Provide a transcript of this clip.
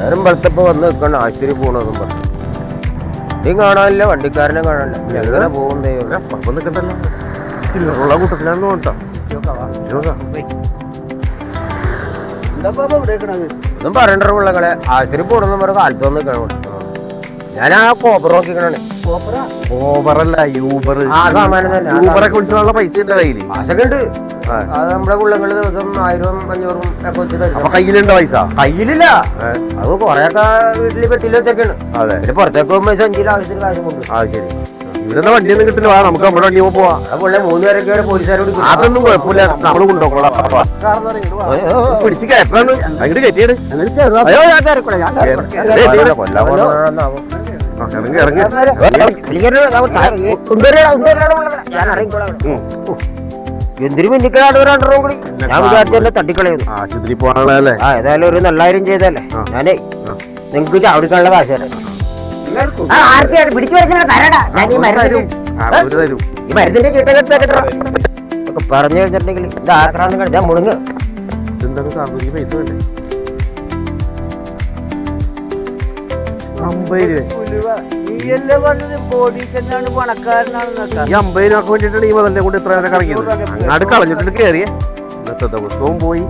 നേരം വെളുത്തപ്പോ വന്ന് നിൽക്കണം ആശുപത്രി പോകണമെന്നും പറഞ്ഞു. ഇതും കാണാനില്ല, വണ്ടിക്കാരനെ കാണാനില്ല. എങ്ങനെ പോകുന്നേ നിൽക്കണ്ടല്ലോ, ചില്ലറുള്ള കൂട്ടത്തിലാണെന്ന് തോന്നട്ടോ. ഒന്നും പറയണ്ട പിള്ളകളെ, ആശുപത്രി പോകണമെന്ന് പറഞ്ഞ കാലത്ത് വന്ന് നിൽക്കണം. ഞാൻ ആ കോപ്പർ നോക്കിക്കണേ. ഓബറല്ല, യൂബർ. ആ സാമാനം തന്നെ. യൂബറൊക്കെ വിളിച്ചുള്ള പൈസ ഉണ്ട് കയ്യില്. കാശൊക്കെ ഉണ്ട്. അത് നമ്മുടെ പിള്ളങ്ങള് ദിവസം 1000 500 ഒക്കെ വെച്ച് തരും. അപ്പൊ കയ്യിലുണ്ടോ പൈസ? കയ്യിലില്ല, അത് കൊറേയൊക്കെ വീട്ടില് പെട്ടിയിൽ വെച്ചൊക്കെയാണ്. പിന്നെ പുറത്തേക്ക് പോകുമ്പോ സഞ്ചിയിൽ ആവശ്യത്തിന് കാശ് കൊണ്ട്. ശരി, ഇവിടുന്ന് വണ്ടിയൊന്നും കിട്ടില്ല. നമുക്ക് നമ്മുടെ വണ്ടി പോവാ. അതുപോലെ 3 പേരൊക്കെ പോലീസുകാരോട് അതൊന്നും കുഴപ്പമില്ല, നമ്മള് കൊണ്ടുപോകണം. പിടിച്ച് കയറ്റാന്ന് അങ്ങോട്ട് കയറ്റിയത്. ഇറങ്ങി ഇറങ്ങി എന്തിനു മിന്നിക്കാട് 2 രൂപ കൂടി ഞാൻ വിചാരിച്ചല്ലേ തട്ടിക്കളയുന്നു. ആശുപത്രി പോകാനുള്ളതല്ലേ? ഏതായാലും ഒരു നല്ല കാര്യം ചെയ്തല്ലേ. ഞാനേ നിങ്ങക്ക് ചാവടിക്കാനുള്ള കാശ് തരാം. പിടിച്ചു വരച്ചാൽ തരടാ. ഞാൻ ഈ മരുന്ന് ഈ മരുന്നിന്റെ ചീട്ടൊക്കെ പറഞ്ഞു കഴിഞ്ഞിട്ടുണ്ടെങ്കിൽ ഇത് ആക്രാന്തം കളിച്ചാൽ മുടങ്ങ്. എന്താണ് സാമ്പത്തിക പൈസ വേണ്ടേ? 50 രൂപ. ഈ 50 രൂപ വേണ്ടിയിട്ടാണ് ഈ മുതലിനെ കൊണ്ട് ഇത്ര നേരം കറങ്ങിയത്. അങ്ങാട് കളഞ്ഞിട്ടുണ്ട് കയറിയേ. ഇന്നത്തെ ദിവസവും പോയി.